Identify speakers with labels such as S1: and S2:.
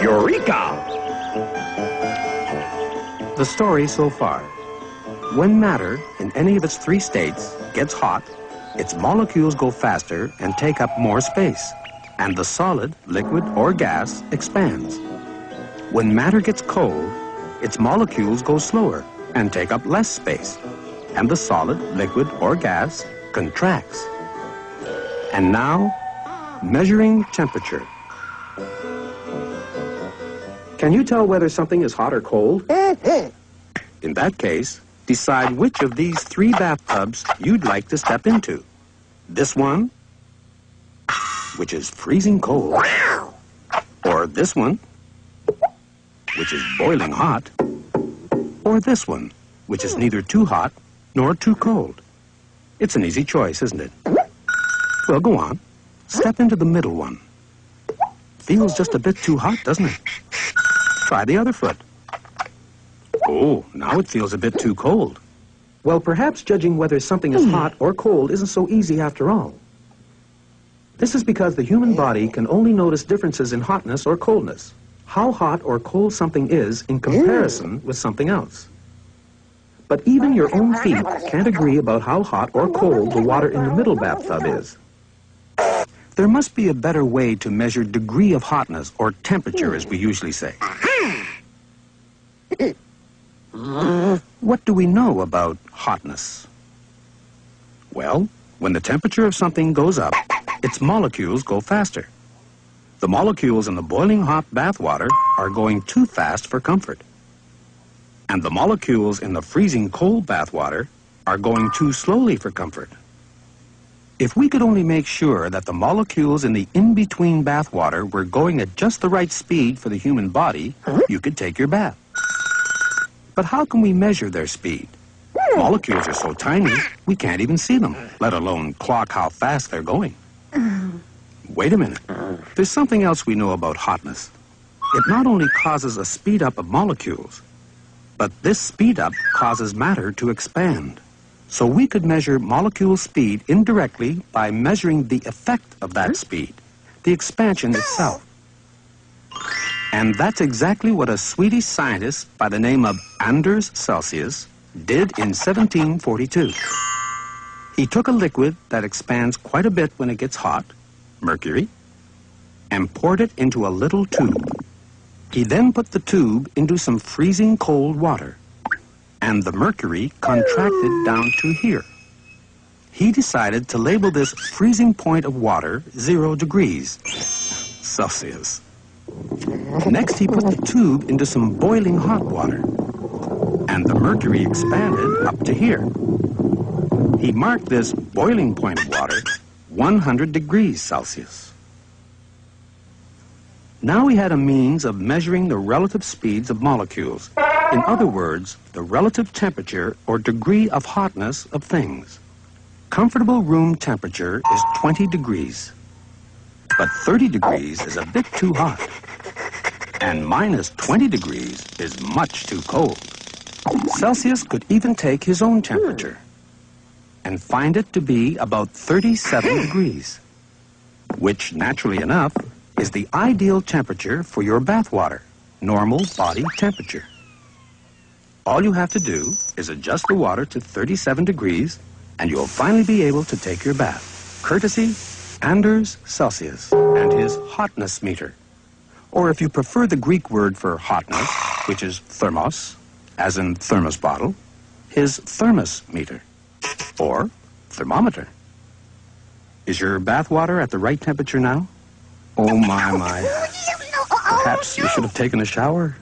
S1: Eureka!
S2: The story so far. When matter, in any of its three states, gets hot, its molecules go faster and take up more space, and the solid, liquid, or gas expands. When matter gets cold, its molecules go slower and take up less space, and the solid, liquid, or gas contracts. And now, measuring temperature. Can you tell whether something is hot or cold? In that case, decide which of these three bathtubs you'd like to step into. This one, which is freezing cold, or this one, which is boiling hot, or this one, which is neither too hot nor too cold. It's an easy choice, isn't it? Well, go on. Step into the middle one. Feels just a bit too hot, doesn't it? Try the other foot. Oh, now it feels a bit too cold. Well, perhaps judging whether something is hot or cold isn't so easy after all. This is because the human body can only notice differences in hotness or coldness, how hot or cold something is in comparison with something else. But even your own feet can't agree about how hot or cold the water in the middle bathtub is. There must be a better way to measure degree of hotness, or temperature, as we usually say. What do we know about hotness? Well, when the temperature of something goes up, its molecules go faster. The molecules in the boiling hot bath water are going too fast for comfort. And the molecules in the freezing cold bath water are going too slowly for comfort. If we could only make sure that the molecules in the in-between bath water were going at just the right speed for the human body, you could take your bath. But how can we measure their speed? Molecules are so tiny, we can't even see them, let alone clock how fast they're going. Wait a minute. There's something else we know about hotness. It not only causes a speed up of molecules, but this speed up causes matter to expand. So we could measure molecule speed indirectly by measuring the effect of that speed, the expansion itself. And that's exactly what a Swedish scientist by the name of Anders Celsius did in 1742. He took a liquid that expands quite a bit when it gets hot, mercury, and poured it into a little tube. He then put the tube into some freezing cold water, and the mercury contracted down to here. He decided to label this freezing point of water 0 degrees Celsius. Next, he put the tube into some boiling hot water, and the mercury expanded up to here. He marked this boiling point of water 100 degrees Celsius. Now he had a means of measuring the relative speeds of molecules. In other words, the relative temperature or degree of hotness of things. Comfortable room temperature is 20 degrees. But 30 degrees is a bit too hot. And minus 20 degrees is much too cold. Celsius could even take his own temperature and find it to be about 37 degrees, which, naturally enough, is the ideal temperature for your bath water, normal body temperature. All you have to do is adjust the water to 37 degrees, and you'll finally be able to take your bath, courtesy Anders Celsius and his hotness meter. Or if you prefer the Greek word for hotness, which is thermos, as in thermos bottle, his thermos meter, or thermometer. Is your bath water at the right temperature now? Oh, my. Perhaps you should have taken a shower.